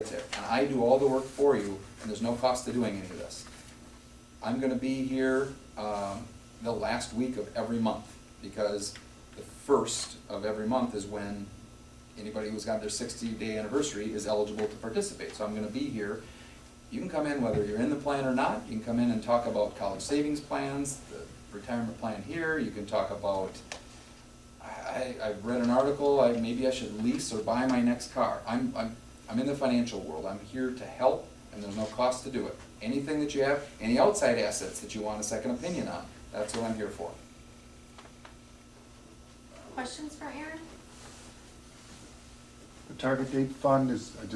And I do all the work for you, and there's no cost to doing any of this. I'm gonna be here the last week of every month, because the first of every month is when anybody who's got their 60-day anniversary is eligible to participate. So I'm gonna be here. You can come in whether you're in the plan or not. You can come in and talk about college savings plans, the retirement plan here. You can talk about, I've read an article, maybe I should lease or buy my next car. I'm in the financial world. I'm here to help, and there's no cost to do it. Anything that you have, any outside assets that you want a second opinion on, that's what I'm here for. Questions for Aaron? The target date fund is it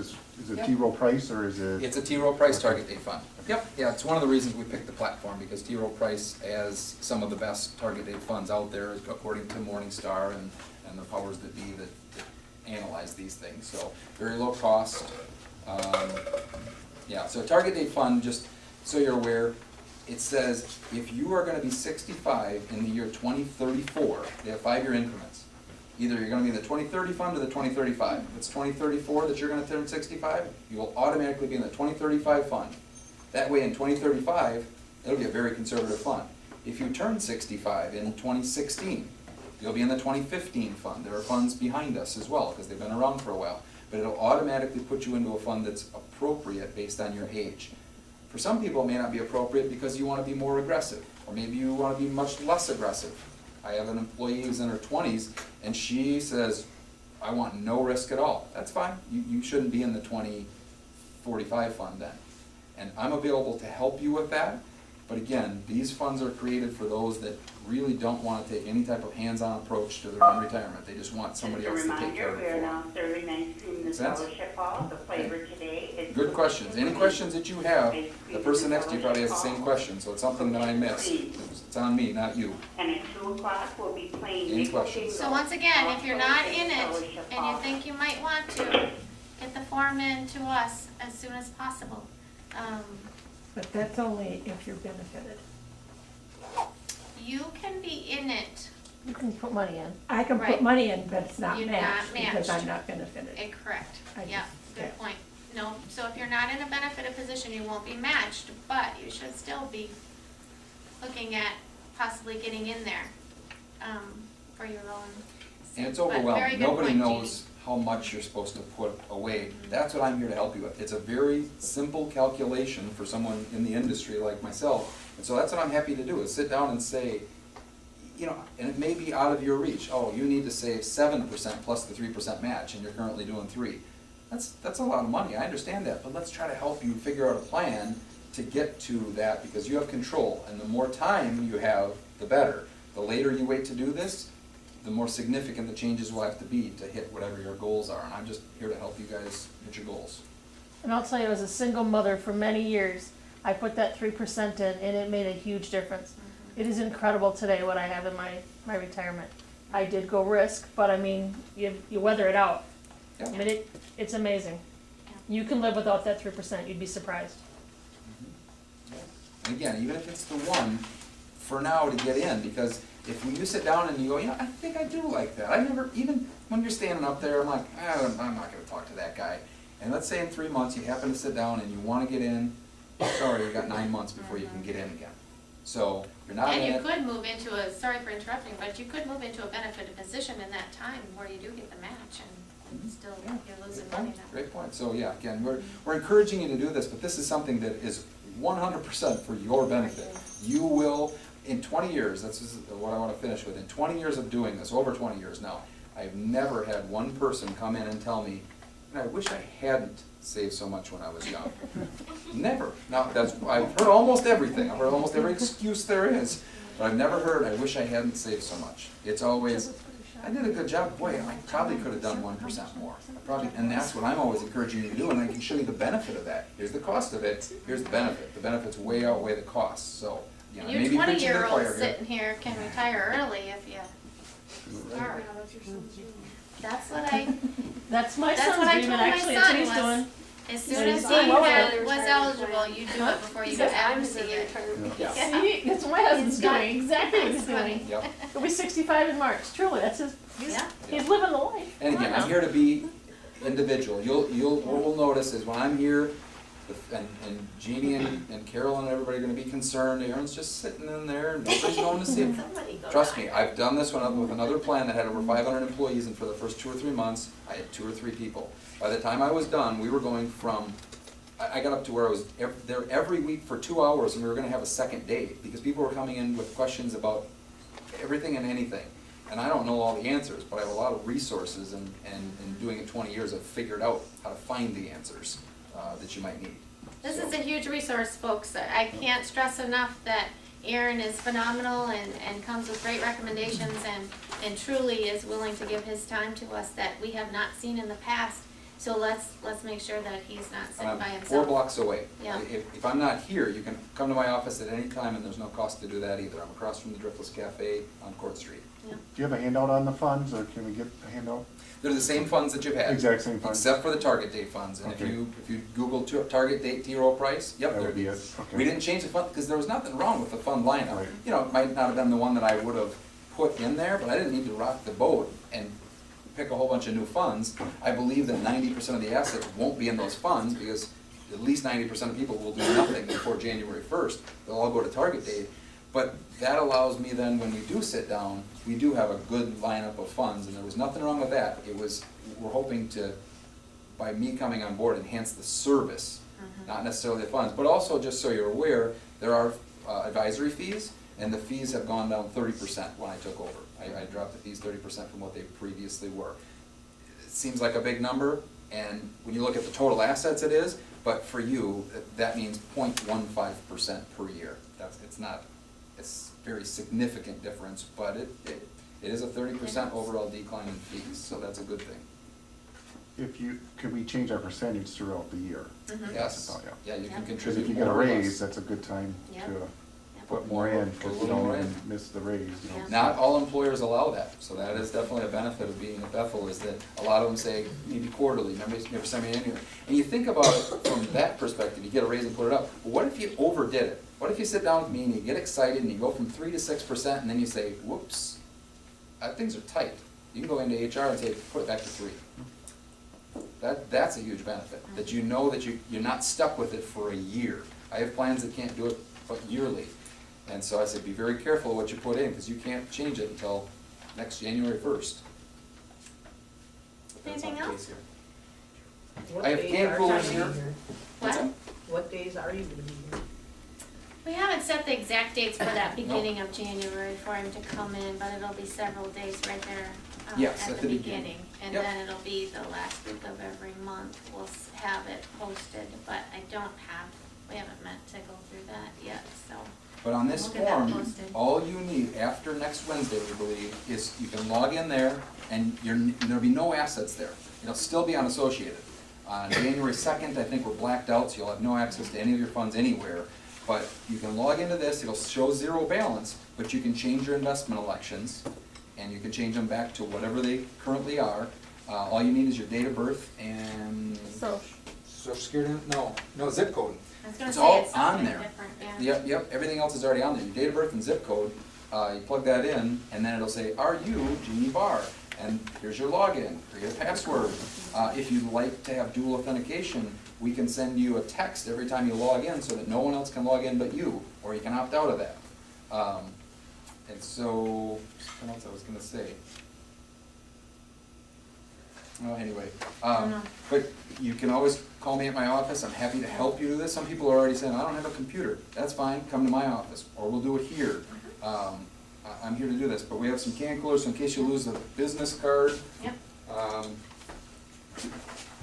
Yep. T. Rowe Price or is it? It's a T. Rowe Price target date fund. Yep, yeah, it's one of the reasons we picked the platform, because T. Rowe Price has some of the best target date funds out there, according to Morningstar and the powers that be that analyze these things. So very low cost. Yeah, so target date fund, just so you're aware, it says if you are gonna be 65 in the year 2034, they have 5-year increments. Either you're gonna be in the 2030 fund or the 2035. If it's 2034 that you're gonna turn 65, you will automatically be in the 2035 fund. That way in 2035, it'll be a very conservative fund. If you turn 65 in 2016, you'll be in the 2015 fund. There are funds behind us as well, because they've been around for a while. But it'll automatically put you into a fund that's appropriate based on your age. For some people, it may not be appropriate because you want to be more aggressive, or maybe you want to be much less aggressive. I have an employee who's in her 20s, and she says, I want no risk at all. That's fine. You shouldn't be in the 2045 fund then. And I'm available to help you with that. But again, these funds are created for those that really don't want to take any type of hands-on approach to their own retirement. They just want somebody else to take care of it Just a reminder, for we are them. now serving ice cream in the Makes sense? fellowship hall. The flavor today is... Good questions. Any questions that you have, the person next to you probably has the same question, so it's something that I missed. It's on me, not you. And at 2 o'clock, we'll be playing... Any Nickel questions? So Bingo. once again, if you're not in it Fellowship and Hall. you think you might want to, get the form in to us as soon as possible. But that's only if you're benefited. You can be in it, You can put money in. I can Right. put money in, but it's not You're matched not because matched. I'm not benefited. correct, I yeah, just- good yeah. point. No, so if you're not in a benefited position, you won't be matched, but you should still be looking at possibly getting in there, for your own. And it's But very overwhelming. good Nobody point, knows how much you're supposed to put away. That's what I'm here to help you with. It's a very simple calculation for someone in the industry like myself. And so that's what I'm happy to do, is sit down and say, you know, and it may be out of your reach. Oh, you need to save 7% plus the 3% match, and you're currently doing 3%. That's a lot of money, I understand that, but let's try to help you figure out a plan to get to that, because you have control, and the more time you have, the better. The later you wait to do this, the more significant the changes will have to be to hit whatever your goals are, and I'm just here to help you guys hit your goals. And I'll tell you, as a single mother for many years, I put that 3% in and it made a huge difference. It is incredible today what I have in my retirement. I did go risk, but I mean, you weather it out. Yeah. I mean, it's amazing. You can live without that 3%, you'd be surprised. And again, even if it's the one, for now to get in, because if you sit down and you go, you know, I think I do like that. I never, even when you're standing up there, I'm like, I'm not gonna talk to that guy. And let's say in 3 months, you happen to sit down and you wanna get in, sorry, you got 9 months before you can get in again. So, you're not in And you it. could move into a, sorry for interrupting, but you could move into a benefited position in that time where you do get the match and still Yeah, you're losing great money point, now. great point. So, yeah, again, we're encouraging you to do this, but this is something that is 100% for your benefit. You will, in 20 years, that's just what I want to finish with, in 20 years of doing this, over 20 years now, I've never had one person come in and tell me, I wish I hadn't saved so much when I was young. Never. Now, I've heard almost everything. I've heard almost every excuse there is, but I've never heard, I wish I hadn't saved so much. It's always, I did a good job. Boy, I probably could have done 1% more. And that's what I'm always encouraging you to do, and I can show you the benefit of that. Here's the cost of it, here's the benefit. The benefits way outweigh the costs, so, you know, And maybe your preaching to the 20-year-old choir here. sitting here can retire early if you start. That's what I, That's my that's son's what I dream, told and my actually that's what son he's was, doing. as soon Yeah, as he's he doing well. was eligible, you do it before you ever see it. Yeah. See, that's what my husband's He's got- doing, exactly what he's That's funny. doing. Yep. He'll be 65 in March, truly, that's his, Yeah. he's living the life. And Come again, on I'm now. here to be, individual. What we'll notice is when I'm here, and Jeannie and Carol and everybody are gonna be concerned, Aaron's just sitting in there, and nobody's going to see him. Somebody go Trust down. me, I've done this with another plan that had over 500 employees, and for the first 2 or 3 months, I had 2 or 3 people. By the time I was done, we were going from, I got up to where I was there every week for 2 hours, and we were gonna have a second day, because people were coming in with questions about everything and anything. And I don't know all the answers, but I have a lot of resources, and doing it 20 years, I've figured out how to find the answers that you might need. This So- is a huge resource, folks. I can't stress enough that Aaron is phenomenal and comes with great recommendations and truly is willing to give his time to us that we have not seen in the past. So let's make sure that he's not And sitting by I'm himself. 4 blocks away. Yeah. If I'm not here, you can come to my office at any time, and there's no cost to do that either. I'm across from the Driftless Cafe on Court Street. Yeah. Do you have a handout on the funds, or can we get a handout? They're the same funds that you've had. Exact same funds. Except for the target date funds, and Okay. if you Google target date T. Rowe Price, yep, That there would be it it, is. okay. We didn't change the fund, because there was nothing wrong with the fund lineup. Right. You know, it might not have been the one that I would have put in there, but I didn't need to rock the boat and pick a whole bunch of new funds. I believe that 90% of the assets won't be in those funds, because at least 90% of people will do nothing before January 1st. They'll all go to target date. But that allows me then, when we do sit down, we do have a good lineup of funds, and there was nothing wrong with that. It was, we're hoping to, by me coming on board, enhance the service, not necessarily the funds. But also, just so you're aware, there are advisory fees, and the fees have gone down 30% when I took over. I dropped the fees 30% from what they previously were. It seems like a big number, and when you look at the total assets, it is, but for you, that means 0.15% per year. It's a very significant difference, but it is a 30% overall decline in fees, so that's a good thing. Could we change our percentage throughout the year? Yes, That's all, yeah, you can Yep. Because contribute if you get a more or less. raise, that's a good time Yep. to Yep. put more in, Put a because you little don't more even in. miss the raise, you know. Yeah. Not all employers allow that, so that is definitely a benefit of being at Bethel, is that a lot of them say maybe quarterly, never semi-annually. And you think about it from that perspective, you get a raise and put it up, but what if you overdid it? What if you sit down with me and you get excited and you go from 3 to 6%, and then you say, whoops, things are tight. You can go into HR and say, put it back to 3. That's a huge benefit, that you know that you're not stuck with it for a year. I have plans that can't do it but yearly. And so I said, be very careful of what you put in, because you can't change it until next January 1st. That's Anything not the else? case here. What I have days canned are coolers you here. gonna be here? What's What? that? What days are you gonna be here? We haven't set the exact dates for that beginning of January for him to come in, but it'll be several days right there Yes, at the beginning. And Yep. then it'll be the last week of every month, we'll have it posted, but we haven't met to go through that yet, so. But on this We'll get that form, posted. all you need after next Wednesday, we believe, is you can log in there, and there'll be no assets there. It'll still be unassociated. On January 2nd, I think we're blacked out, so you'll have no access to any of your funds anywhere. But you can log into this, it'll show 0 balance, but you can change your investment elections, and you can change them back to whatever they currently are. All you need is your date of birth and So, Social Security, no, zip code. I was gonna It's say all it's on something there. different, yeah. Yep, everything else is already on there, your date of birth and zip code, you plug that in, and then it'll say, are you Jeannie Barr? And here's your login, or your password. If you'd like to have dual authentication, we can send you a text every time you log in, so that no one else can log in but you, or you can opt out of that. And so, what else I was gonna say? Well, anyway, but you can always call me at my office, I'm happy to help you do this. Some people are already saying, I don't have a computer, that's fine, come to my office, or we'll do it here. I'm here to do this, but we have some can coolers, so in case you lose a business card, Yep. you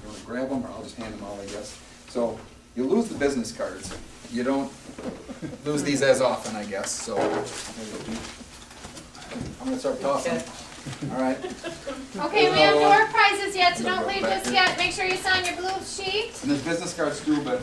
wanna grab them, or I'll just hand them all, I guess. So, you lose the business cards, you don't lose these as often, I guess, so. I'm gonna start tossing, all right? Okay, we have more prizes yet, so don't leave just yet. Make sure you sign your blue sheet. And there's business cards too, but